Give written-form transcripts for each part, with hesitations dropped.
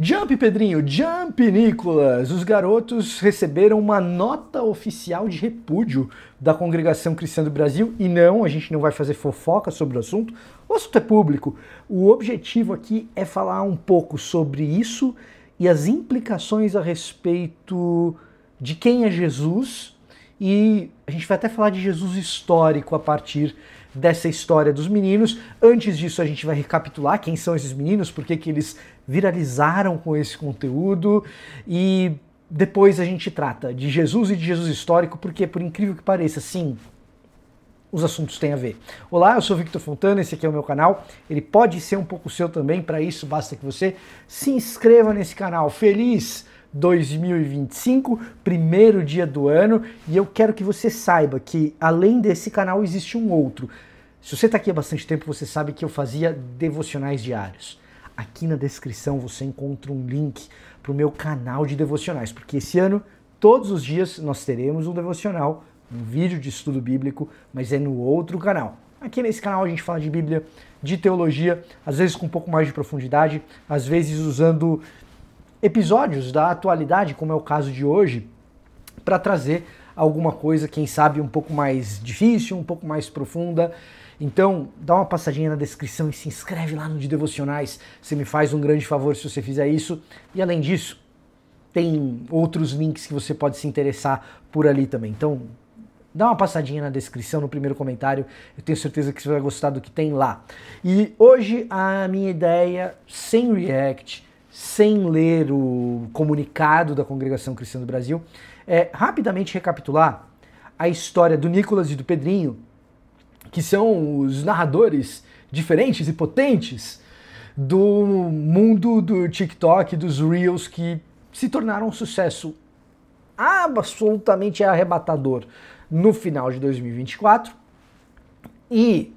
Jump, Pedrinho, jump, Nicolas! Os garotos receberam uma nota oficial de repúdio da Congregação Cristã do Brasil e não, a gente não vai fazer fofoca sobre o assunto é público. O objetivo aqui é falar um pouco sobre isso e as implicações a respeito de quem é Jesus e a gente vai até falar de Jesus histórico a partir dessa história dos meninos. Antes disso, a gente vai recapitular quem são esses meninos, por que eles viralizaram com esse conteúdo e depois a gente trata de Jesus e de Jesus histórico, porque por incrível que pareça, sim, os assuntos têm a ver. Olá, eu sou Victor Fontana, esse aqui é o meu canal, ele pode ser um pouco seu também, para isso basta que você se inscreva nesse canal. Feliz 2025, primeiro dia do ano, e eu quero que você saiba que além desse canal existe um outro. Se você está aqui há bastante tempo, você sabe que eu fazia devocionais diários. Aqui na descrição você encontra um link para o meu canal de devocionais, porque esse ano, todos os dias, nós teremos um devocional, um vídeo de estudo bíblico, mas é no outro canal. Aqui nesse canal a gente fala de Bíblia, de teologia, às vezes com um pouco mais de profundidade, às vezes usando episódios da atualidade, como é o caso de hoje, para trazer alguma coisa, quem sabe, um pouco mais difícil, um pouco mais profunda. Então, dá uma passadinha na descrição e se inscreve lá no de devocionais. Você me faz um grande favor se você fizer isso. E além disso, tem outros links que você pode se interessar por ali também. Então, dá uma passadinha na descrição, no primeiro comentário. Eu tenho certeza que você vai gostar do que tem lá. E hoje a minha ideia, sem react, sem ler o comunicado da Congregação Cristã do Brasil, é rapidamente recapitular a história do Nicolas e do Pedrinho, que são os narradores diferentes e potentes do mundo do TikTok, dos Reels, que se tornaram um sucesso absolutamente arrebatador no final de 2024. E,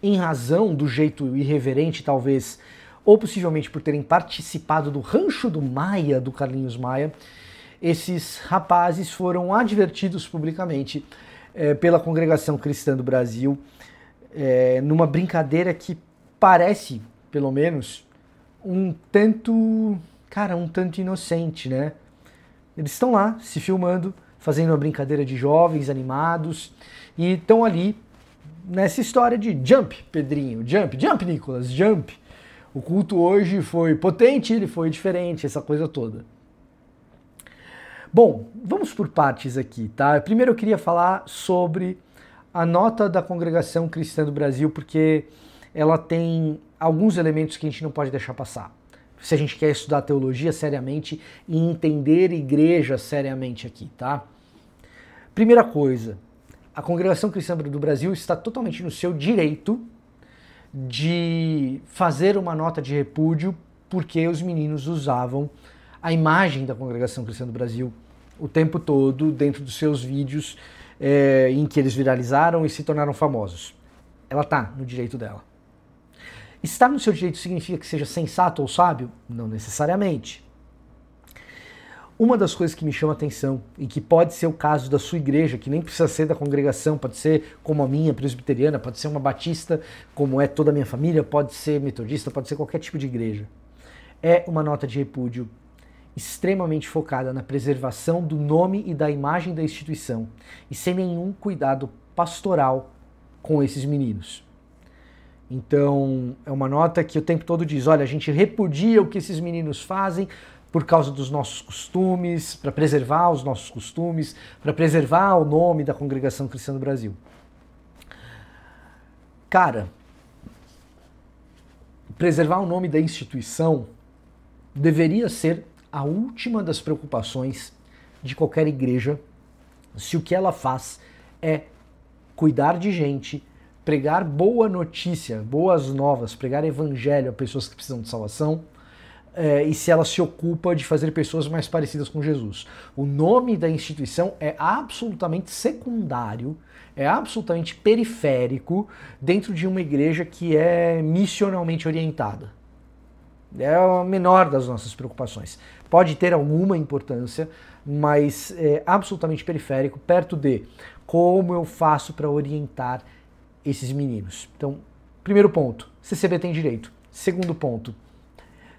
em razão do jeito irreverente, talvez, ou possivelmente por terem participado do Rancho do Maia, do Carlinhos Maia, esses rapazes foram advertidos publicamente pela Congregação Cristã do Brasil, numa brincadeira que parece, pelo menos, um tanto inocente, né? Eles estão lá se filmando, fazendo uma brincadeira de jovens animados e estão ali nessa história de jump, Pedrinho, jump, Nicolas, jump. O culto hoje foi potente, ele foi diferente, essa coisa toda. Bom, vamos por partes aqui, tá? Primeiro eu queria falar sobre a nota da Congregação Cristã do Brasil, porque ela tem alguns elementos que a gente não pode deixar passar. Se a gente quer estudar teologia seriamente e entender igreja seriamente aqui, tá? Primeira coisa, a Congregação Cristã do Brasil está totalmente no seu direito de fazer uma nota de repúdio porque os meninos usavam a imagem da Congregação Cristã do Brasil o tempo todo dentro dos seus vídeos em que eles viralizaram e se tornaram famosos. Ela está no direito dela. Estar no seu direito significa que seja sensato ou sábio? Não necessariamente. Uma das coisas que me chama a atenção, e que pode ser o caso da sua igreja, que nem precisa ser da congregação, pode ser como a minha, presbiteriana, pode ser uma batista, como é toda a minha família, pode ser metodista, pode ser qualquer tipo de igreja. É uma nota de repúdio extremamente focada na preservação do nome e da imagem da instituição, e sem nenhum cuidado pastoral com esses meninos. Então, é uma nota que o tempo todo diz, olha, a gente repudia o que esses meninos fazem por causa dos nossos costumes, para preservar os nossos costumes, para preservar o nome da Congregação Cristã do Brasil. Cara, preservar o nome da instituição deveria ser a última das preocupações de qualquer igreja, se o que ela faz é cuidar de gente, pregar boa notícia, boas novas, pregar evangelho a pessoas que precisam de salvação, e se ela se ocupa de fazer pessoas mais parecidas com Jesus. O nome da instituição é absolutamente secundário, é absolutamente periférico dentro de uma igreja que é missionalmente orientada. É a menor das nossas preocupações. Pode ter alguma importância, mas é absolutamente periférico, perto de como eu faço para orientar esses meninos. Então, primeiro ponto, CCB tem direito. Segundo ponto,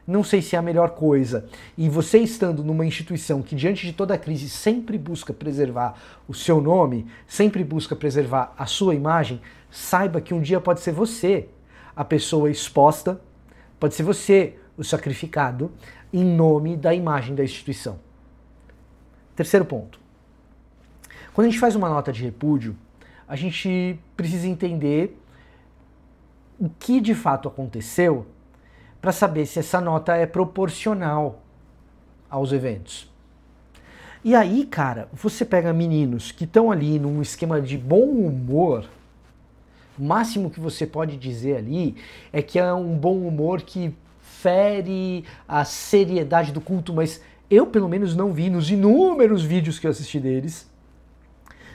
não sei se é a melhor coisa. E você estando numa instituição que diante de toda a crise sempre busca preservar o seu nome, sempre busca preservar a sua imagem, saiba que um dia pode ser você a pessoa exposta, pode ser você o sacrificado em nome da imagem da instituição. Terceiro ponto. Quando a gente faz uma nota de repúdio, a gente precisa entender o que de fato aconteceu para saber se essa nota é proporcional aos eventos. E aí, cara, você pega meninos que estão ali num esquema de bom humor, o máximo que você pode dizer ali é que é um bom humor que fere a seriedade do culto, mas eu pelo menos não vi nos inúmeros vídeos que eu assisti deles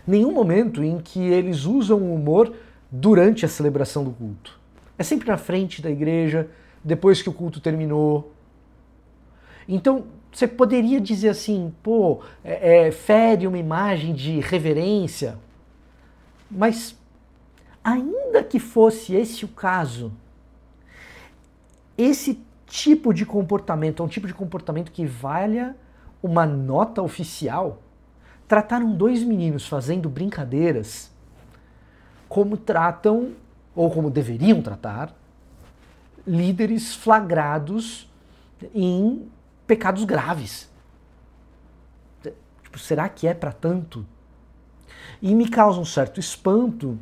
nenhum momento em que eles usam o humor durante a celebração do culto. É sempre na frente da igreja, depois que o culto terminou. Então, você poderia dizer assim, pô, fere uma imagem de reverência, mas ainda que fosse esse o caso, esse tipo de comportamento é um tipo de comportamento que valha uma nota oficial. Trataram dois meninos fazendo brincadeiras como tratam, ou como deveriam tratar, líderes flagrados em pecados graves. Tipo, será que é para tanto? E me causa um certo espanto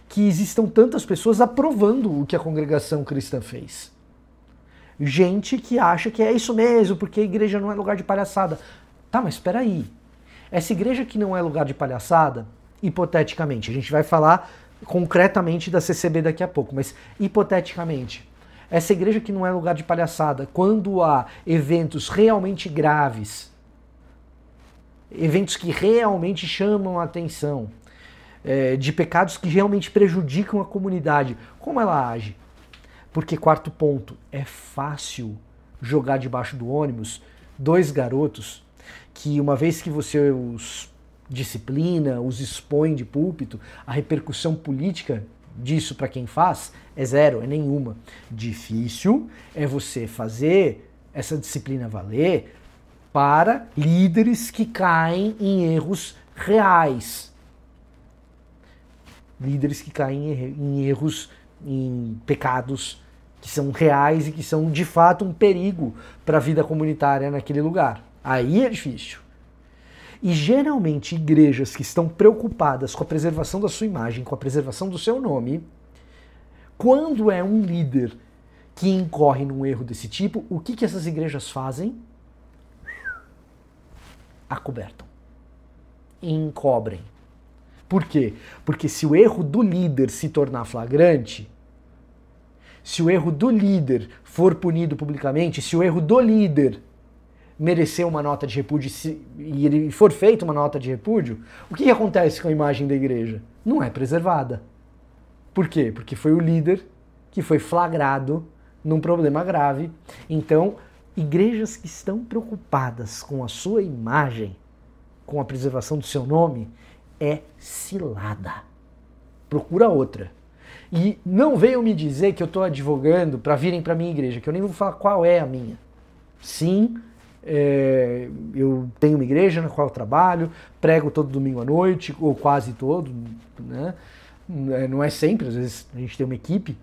que existam tantas pessoas aprovando o que a congregação cristã fez. Gente que acha que é isso mesmo, porque a igreja não é lugar de palhaçada. Tá, mas espera aí. Essa igreja que não é lugar de palhaçada, hipoteticamente, a gente vai falar concretamente da CCB daqui a pouco, mas hipoteticamente, essa igreja que não é lugar de palhaçada, quando há eventos realmente graves, eventos que realmente chamam a atenção, de pecados que realmente prejudicam a comunidade, como ela age? Porque, quarto ponto, é fácil jogar debaixo do ônibus dois garotos que, uma vez que você os disciplina, os expõe de púlpito, a repercussão política disso para quem faz é zero, é nenhuma. Difícil é você fazer essa disciplina valer para líderes que caem em erros reais. Líderes que caem em erros, em pecados que são reais e que são de fato um perigo para a vida comunitária naquele lugar. Aí é difícil. E geralmente igrejas que estão preocupadas com a preservação da sua imagem, com a preservação do seu nome, quando é um líder que incorre num erro desse tipo, o que essas igrejas fazem? Acobertam. Encobrem. Por quê? Porque se o erro do líder se tornar flagrante, se o erro do líder for punido publicamente, se o erro do líder merecer uma nota de repúdio e ele for feita uma nota de repúdio, o que acontece com a imagem da igreja? Não é preservada. Por quê? Porque foi o líder que foi flagrado num problema grave. Então, igrejas que estão preocupadas com a sua imagem, com a preservação do seu nome, é cilada. Procura outra. E não venham me dizer que eu estou advogando para virem para a minha igreja, que eu nem vou falar qual é a minha. Sim, eu tenho uma igreja na qual eu trabalho, prego todo domingo à noite, ou quase todo, né? Não é sempre, às vezes a gente tem uma equipe,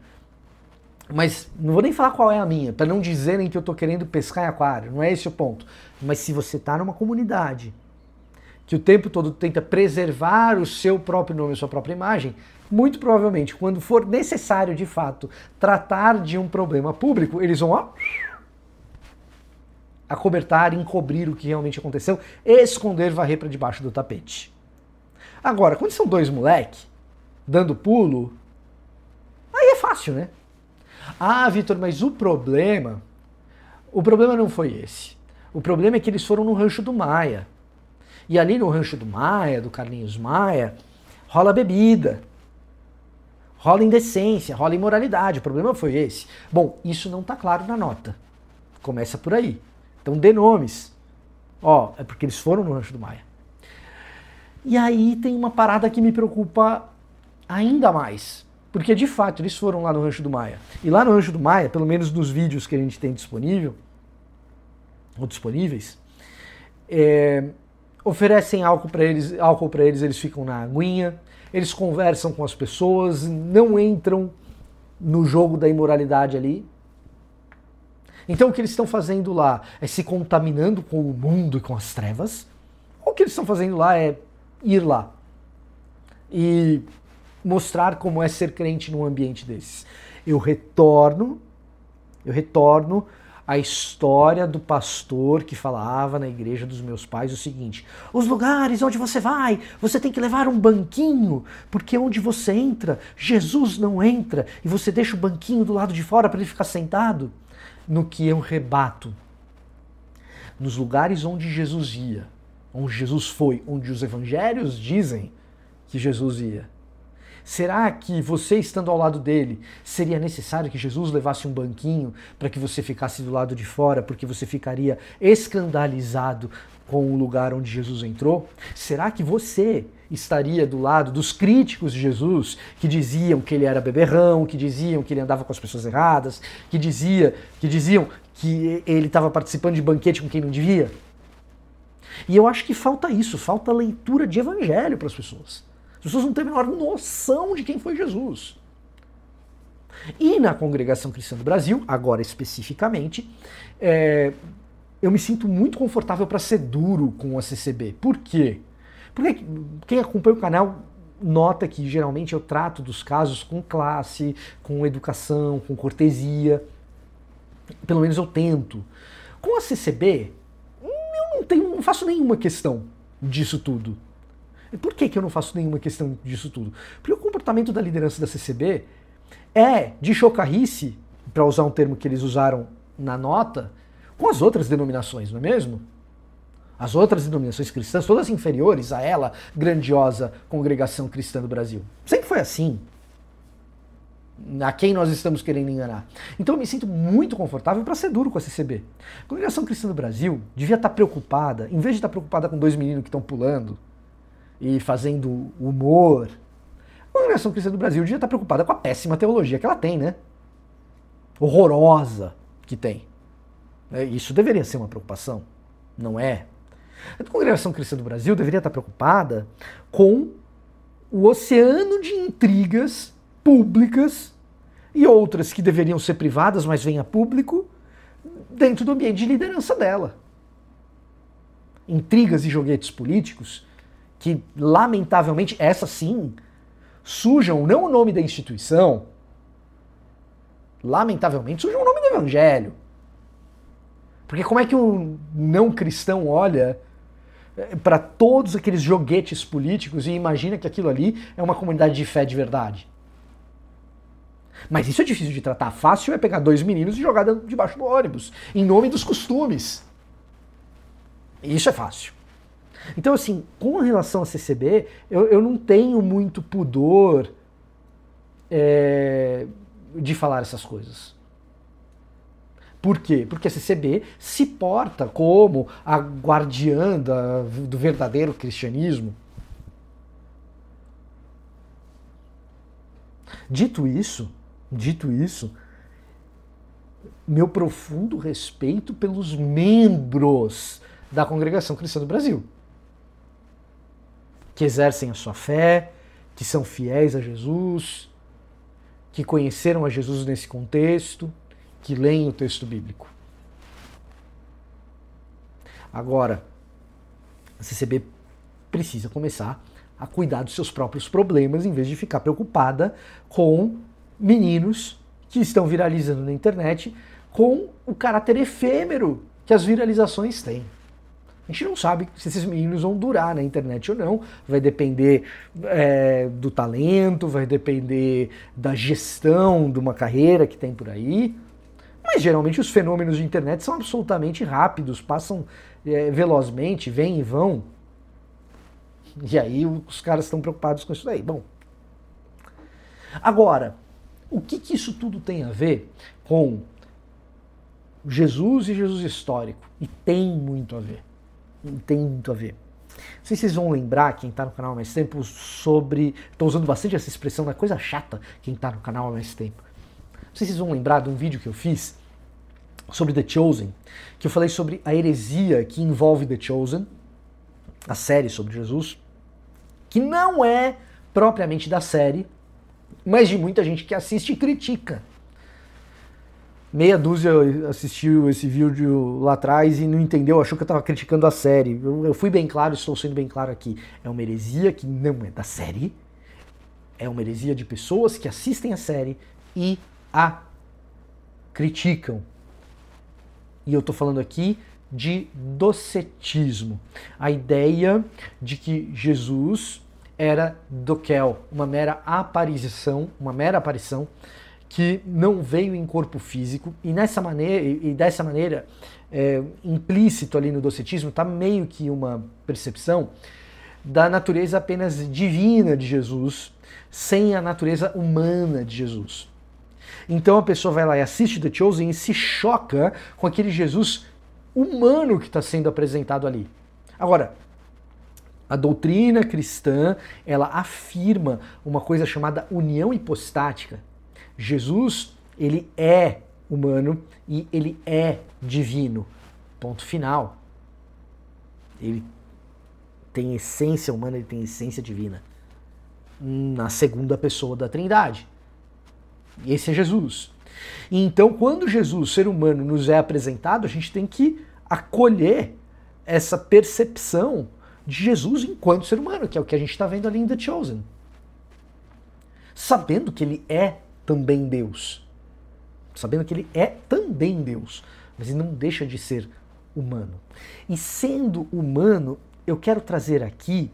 mas não vou nem falar qual é a minha, para não dizerem que eu estou querendo pescar em aquário, não é esse o ponto. Mas se você está numa comunidade que o tempo todo tenta preservar o seu próprio nome, a sua própria imagem, muito provavelmente, quando for necessário de fato tratar de um problema público, eles vão acobertar, encobrir o que realmente aconteceu, esconder, varrer para debaixo do tapete. Agora, quando são dois moleque dando pulo, aí é fácil, né? Ah, Vitor, mas o problema não foi esse. O problema é que eles foram no Rancho do Maia. E ali no Rancho do Maia, do Carlinhos Maia, rola bebida, rola indecência, rola imoralidade. O problema foi esse. Bom, isso não está claro na nota. Começa por aí. Então dê nomes. É porque eles foram no Rancho do Maia. E aí tem uma parada que me preocupa ainda mais. Porque de fato eles foram lá no Rancho do Maia. E lá no Rancho do Maia, pelo menos nos vídeos que a gente tem disponível, ou disponíveis, oferecem álcool para eles, eles ficam na aguinha, eles conversam com as pessoas, não entram no jogo da imoralidade ali. Então o que eles estão fazendo lá é se contaminando com o mundo e com as trevas, ou o que eles estão fazendo lá é ir lá e mostrar como é ser crente num ambiente desses. Eu retorno à história do pastor que falava na igreja dos meus pais o seguinte: os lugares onde você vai, você tem que levar um banquinho, porque onde você entra, Jesus não entra, e você deixa o banquinho do lado de fora para ele ficar sentado. No que eu rebato, nos lugares onde Jesus ia, onde Jesus foi, onde os evangelhos dizem que Jesus ia, será que você estando ao lado dele, seria necessário que Jesus levasse um banquinho para que você ficasse do lado de fora, porque você ficaria escandalizado com o lugar onde Jesus entrou? Será que você estaria do lado dos críticos de Jesus, que diziam que ele era beberrão, que diziam que ele andava com as pessoas erradas, que diziam que ele estava participando de banquete com quem não devia? E eu acho que falta isso, falta leitura de evangelho para as pessoas. As pessoas não têm a menor noção de quem foi Jesus. E na Congregação Cristã do Brasil, agora especificamente, eu me sinto muito confortável para ser duro com a CCB. Por quê? Porque quem acompanha o canal nota que geralmente eu trato dos casos com classe, com educação, com cortesia. Pelo menos eu tento. Com a CCB, eu não faço nenhuma questão disso tudo. E por que eu não faço nenhuma questão disso tudo? Porque o comportamento da liderança da CCB é de chocarrice, para usar um termo que eles usaram na nota, com as outras denominações, não é mesmo? As outras denominações cristãs, todas inferiores a ela, grandiosa Congregação Cristã do Brasil. Sempre foi assim. A quem nós estamos querendo enganar? Então eu me sinto muito confortável para ser duro com a CCB. A Congregação Cristã do Brasil devia estar preocupada, em vez de estar preocupada com dois meninos que estão pulando e fazendo humor, a Congregação Cristã do Brasil devia estar preocupada com a péssima teologia que ela tem, né? Horrorosa que tem. Isso deveria ser uma preocupação, não é? A Congregação Cristã do Brasil deveria estar preocupada com o oceano de intrigas públicas e outras que deveriam ser privadas, mas vêm a público, dentro do ambiente de liderança dela. Intrigas e joguetes políticos que, lamentavelmente, essas sim, sujam não o nome da instituição, lamentavelmente sujam o nome do evangelho. Porque como é que um não cristão olha para todos aqueles joguetes políticos e imagina que aquilo ali é uma comunidade de fé de verdade? Mas isso é difícil de tratar. Fácil é pegar dois meninos e jogar debaixo do ônibus, em nome dos costumes. Isso é fácil. Então, assim, com relação à CCB, eu não tenho muito pudor de falar essas coisas. Por quê? Porque a CCB se porta como a guardiã do verdadeiro cristianismo. Dito isso, meu profundo respeito pelos membros da Congregação Cristã do Brasil, que exercem a sua fé, que são fiéis a Jesus, que conheceram a Jesus nesse contexto, que leem o texto bíblico. Agora, a CCB precisa começar a cuidar dos seus próprios problemas, em vez de ficar preocupada com meninos que estão viralizando na internet, com o caráter efêmero que as viralizações têm. A gente não sabe se esses meninos vão durar na internet ou não, vai depender do talento, vai depender da gestão de uma carreira que tem por aí, mas geralmente os fenômenos de internet são absolutamente rápidos, passam velozmente, vêm e vão, e aí os caras estão preocupados com isso daí. Bom, agora, o que isso tudo tem a ver com Jesus e Jesus histórico? E tem muito a ver. Tem muito a ver. Não sei se vocês vão lembrar, quem está no canal há mais tempo, sobre... Estou usando bastante essa expressão, não é coisa chata quem está no canal há mais tempo. Não sei se vocês vão lembrar de um vídeo que eu fiz sobre The Chosen, que eu falei sobre a heresia que envolve The Chosen, a série sobre Jesus, que não é propriamente da série, mas de muita gente que assiste e critica. Meia dúzia assistiu esse vídeo lá atrás e não entendeu, achou que eu estava criticando a série. Eu fui bem claro, estou sendo bem claro aqui. É uma heresia que não é da série, é uma heresia de pessoas que assistem a série e a criticam. E eu estou falando aqui de docetismo. A ideia de que Jesus era doquel, uma mera aparição, que não veio em corpo físico, e dessa maneira, implícito ali no docetismo, está meio que uma percepção da natureza apenas divina de Jesus, sem a natureza humana de Jesus. Então a pessoa vai lá e assiste The Chosen e se choca com aquele Jesus humano que está sendo apresentado ali. Agora, a doutrina cristã, ela afirma uma coisa chamada união hipostática. Jesus, ele é humano e ele é divino. Ponto final. Ele tem essência humana, ele tem essência divina. Na segunda pessoa da Trindade. E esse é Jesus. E então, quando Jesus, ser humano, nos é apresentado, a gente tem que acolher essa percepção de Jesus enquanto ser humano, que é o que a gente está vendo ali em The Chosen. Sabendo que ele é também Deus. Sabendo que ele é também Deus. Mas ele não deixa de ser humano. E sendo humano, eu quero trazer aqui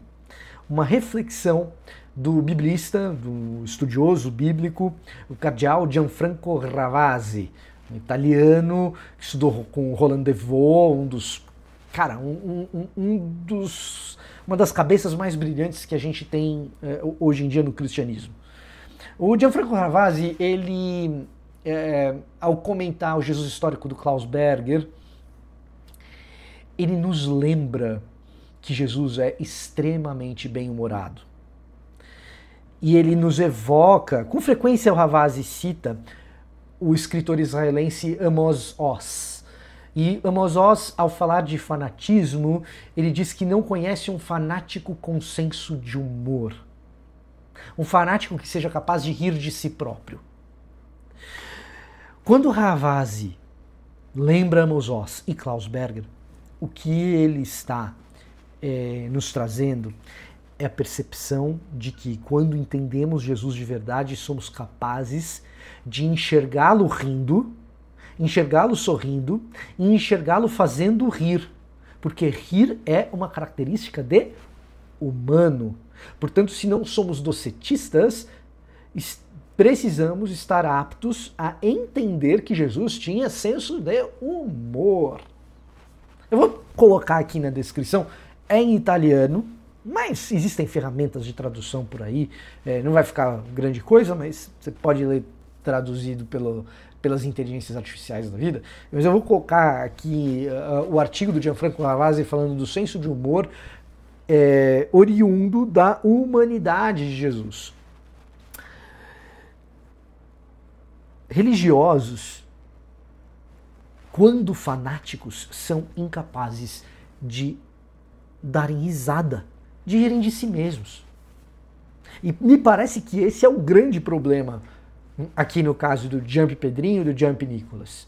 uma reflexão do biblista, do estudioso bíblico, o cardeal Gianfranco Ravasi, um italiano que estudou com Roland de Vaux, uma das cabeças mais brilhantes que a gente tem hoje em dia no cristianismo. O Gianfranco Ravasi, ele, ao comentar o Jesus histórico do Klaus Berger, ele nos lembra que Jesus é extremamente bem-humorado. E ele nos evoca, com frequência o Ravasi cita o escritor israelense Amos Oz. E Amos Oz, ao falar de fanatismo, ele diz que não conhece um fanático com senso de humor. Um fanático que seja capaz de rir de si próprio. Quando Ravasi lembra Amos Oz e Klaus Berger, o que ele está nos trazendo é a percepção de que quando entendemos Jesus de verdade, somos capazes de enxergá-lo rindo, enxergá-lo sorrindo e enxergá-lo fazendo rir. Porque rir é uma característica de humano. Portanto, se não somos docetistas, precisamos estar aptos a entender que Jesus tinha senso de humor. Eu vou colocar aqui na descrição, é em italiano, mas existem ferramentas de tradução por aí, não vai ficar grande coisa, mas você pode ler traduzido pelas inteligências artificiais da vida. Mas eu vou colocar aqui o artigo do Gianfranco Ravasi falando do senso de humor oriundo da humanidade de Jesus. Religiosos, quando fanáticos, são incapazes de darem risada, de rirem de si mesmos. E me parece que esse é o grande problema aqui no caso do Jump Pedrinho e do Jump Nicolas.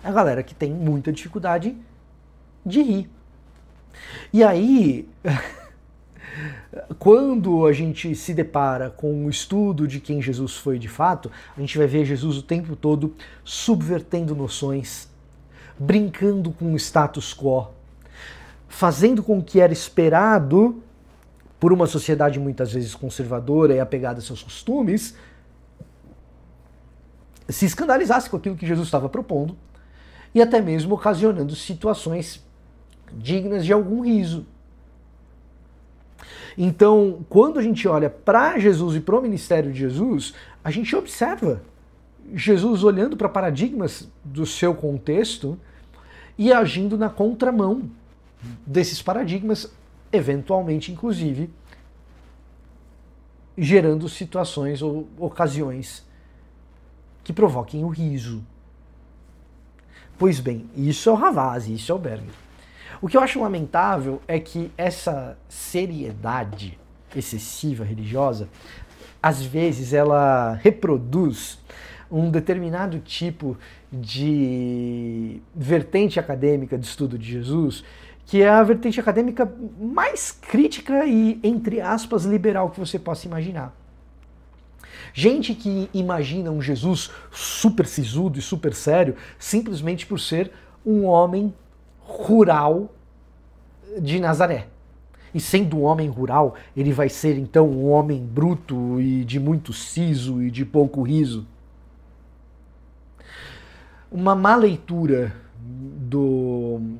A galera que tem muita dificuldade de rir. E aí, quando a gente se depara com o estudo de quem Jesus foi de fato, a gente vai ver Jesus o tempo todo subvertendo noções, brincando com o status quo, fazendo com que era esperado por uma sociedade muitas vezes conservadora e apegada a seus costumes, se escandalizasse com aquilo que Jesus estava propondo e até mesmo ocasionando situações dignas de algum riso. Então, quando a gente olha para Jesus e para o ministério de Jesus, a gente observa Jesus olhando para paradigmas do seu contexto e agindo na contramão desses paradigmas, eventualmente, inclusive, gerando situações ou ocasiões que provoquem o riso. Pois bem, isso é o Ravazzi, isso é o Berger. O que eu acho lamentável é que essa seriedade excessiva religiosa, às vezes ela reproduz um determinado tipo de vertente acadêmica de estudo de Jesus, que é a vertente acadêmica mais crítica e, entre aspas, liberal que você possa imaginar. Gente que imagina um Jesus super sisudo e super sério simplesmente por ser um homem rural de Nazaré. E sendo um homem rural, ele vai ser então um homem bruto e de muito siso e de pouco riso. Uma má leitura do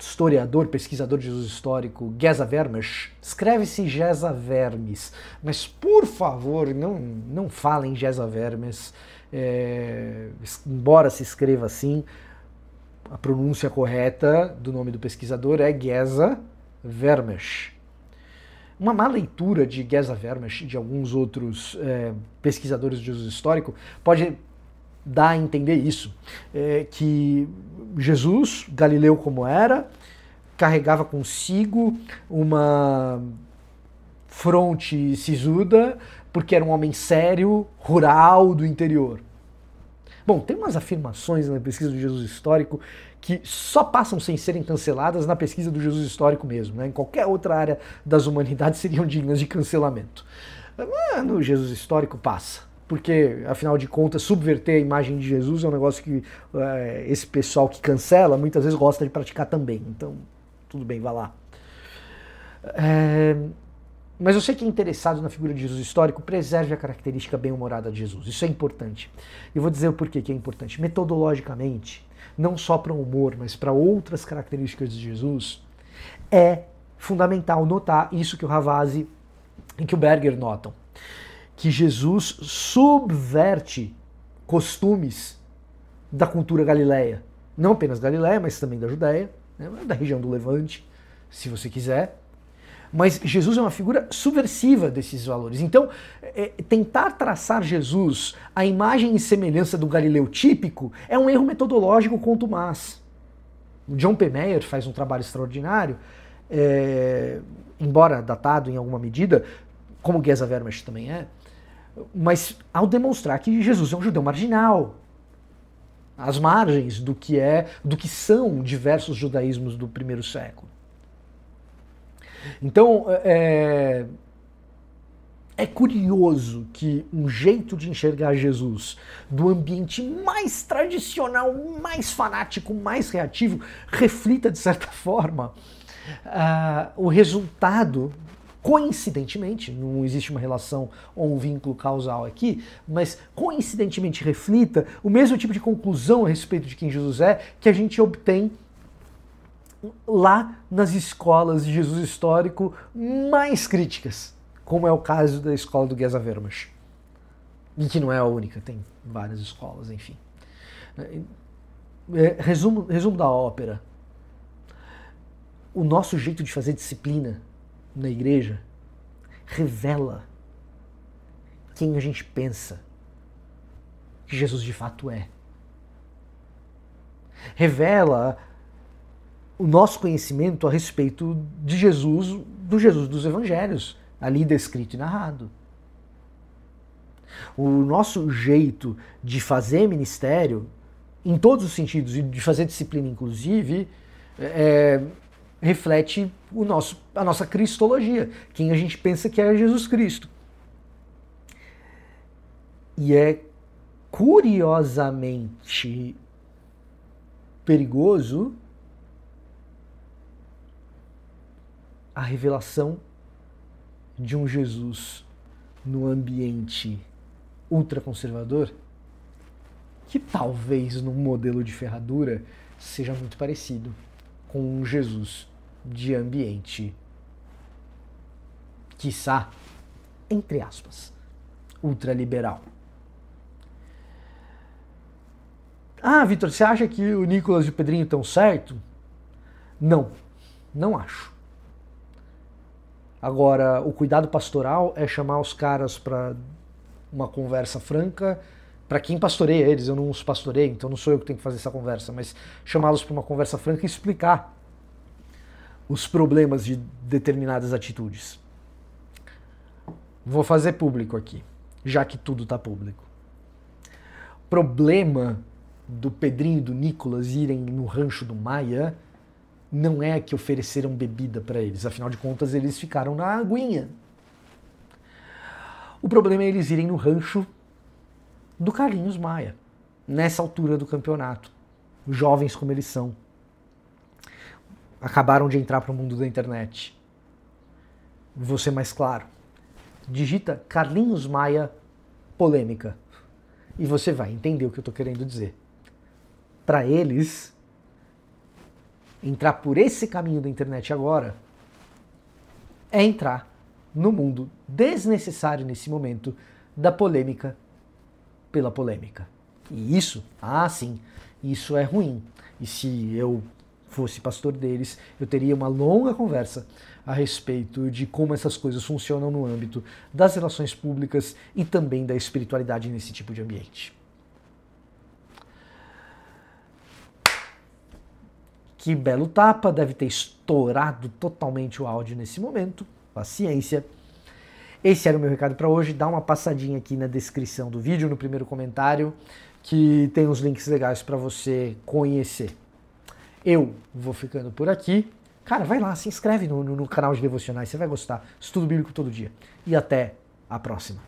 historiador, pesquisador de Jesus histórico, Geza Vermes, escreve-se Geza Vermes, mas por favor, não falem Geza Vermes, embora se escreva assim, a pronúncia correta do nome do pesquisador é Geza Vermes. Uma má leitura de Geza Vermes e de alguns outros pesquisadores de Jesus histórico pode dar a entender isso, que Jesus, Galileu como era, carregava consigo uma fronte sisuda, porque era um homem sério, rural, do interior. Bom, tem umas afirmações na pesquisa do Jesus histórico que só passam sem serem canceladas na pesquisa do Jesus histórico mesmo, né? Em qualquer outra área das humanidades seriam dignas de cancelamento. No Jesus histórico passa. Porque, afinal de contas, subverter a imagem de Jesus é um negócio que esse pessoal que cancela muitas vezes gosta de praticar também. Então, tudo bem, vá lá. Mas você que é interessado na figura de Jesus histórico, preserve a característica bem-humorada de Jesus. Isso é importante. Eu vou dizer o porquê que é importante. Metodologicamente, não só para o humor, mas para outras características de Jesus, é fundamental notar isso que o Ravazzi e que o Berger notam. Que Jesus subverte costumes da cultura galileia. Não apenas Galileia, mas também da Judéia, né, da região do Levante, se você quiser. Mas Jesus é uma figura subversiva desses valores. Então, tentar traçar Jesus à imagem e semelhança do galileu típico é um erro metodológico contumaz. O John P. Meyer faz um trabalho extraordinário, embora datado em alguma medida, como Geza Vermes também mas ao demonstrar que Jesus é um judeu marginal, às margens do que são diversos judaísmos do primeiro século. Então, é curioso que um jeito de enxergar Jesus do ambiente mais tradicional, mais fanático, mais reativo, reflita, de certa forma, o resultado, coincidentemente, não existe uma relação ou um vínculo causal aqui, mas coincidentemente reflita o mesmo tipo de conclusão a respeito de quem Jesus é que a gente obtém lá nas escolas de Jesus histórico mais críticas, como é o caso da escola do Geza Vermes. E que não é a única, tem várias escolas, enfim. Resumo da ópera. O nosso jeito de fazer disciplina na igreja revela quem a gente pensa que Jesus de fato é. Revela o nosso conhecimento a respeito de Jesus, do Jesus dos evangelhos, ali descrito e narrado. O nosso jeito de fazer ministério, em todos os sentidos, e de fazer disciplina inclusive, reflete a nossa cristologia, quem a gente pensa que é Jesus Cristo. E é curiosamente perigoso a revelação de um Jesus no ambiente ultraconservador, que talvez num modelo de ferradura seja muito parecido com um Jesus de ambiente, quiçá, entre aspas, ultraliberal. Vitor, você acha que o Nicolas e o Pedrinho estão certo? Não, não acho. Agora, o cuidado pastoral é chamar os caras para uma conversa franca para quem pastoreia eles, eu não os pastoreio, então não sou eu que tenho que fazer essa conversa, mas chamá-los para uma conversa franca e explicar os problemas de determinadas atitudes. Vou fazer público aqui, já que tudo está público. O problema do Pedrinho e do Nicolas irem no rancho do Maia não é que ofereceram bebida para eles, afinal de contas eles ficaram na aguinha. O problema é eles irem no rancho do Carlinhos Maia, nessa altura do campeonato. Jovens como eles são. Acabaram de entrar para o mundo da internet. Vou ser mais claro. Digita Carlinhos Maia polêmica. E você vai entender o que eu estou querendo dizer. Para eles, entrar por esse caminho da internet agora é entrar no mundo desnecessário nesse momento da polêmica pela polêmica. E isso, sim, isso é ruim. E se eu fosse pastor deles, eu teria uma longa conversa a respeito de como essas coisas funcionam no âmbito das relações públicas e também da espiritualidade nesse tipo de ambiente. Que belo tapa, deve ter estourado totalmente o áudio nesse momento. Paciência. Esse era o meu recado para hoje. Dá uma passadinha aqui na descrição do vídeo, no primeiro comentário, que tem uns links legais para você conhecer. Eu vou ficando por aqui. Cara, vai lá, se inscreve no canal de devocionais, você vai gostar. Estudo bíblico todo dia. E até a próxima.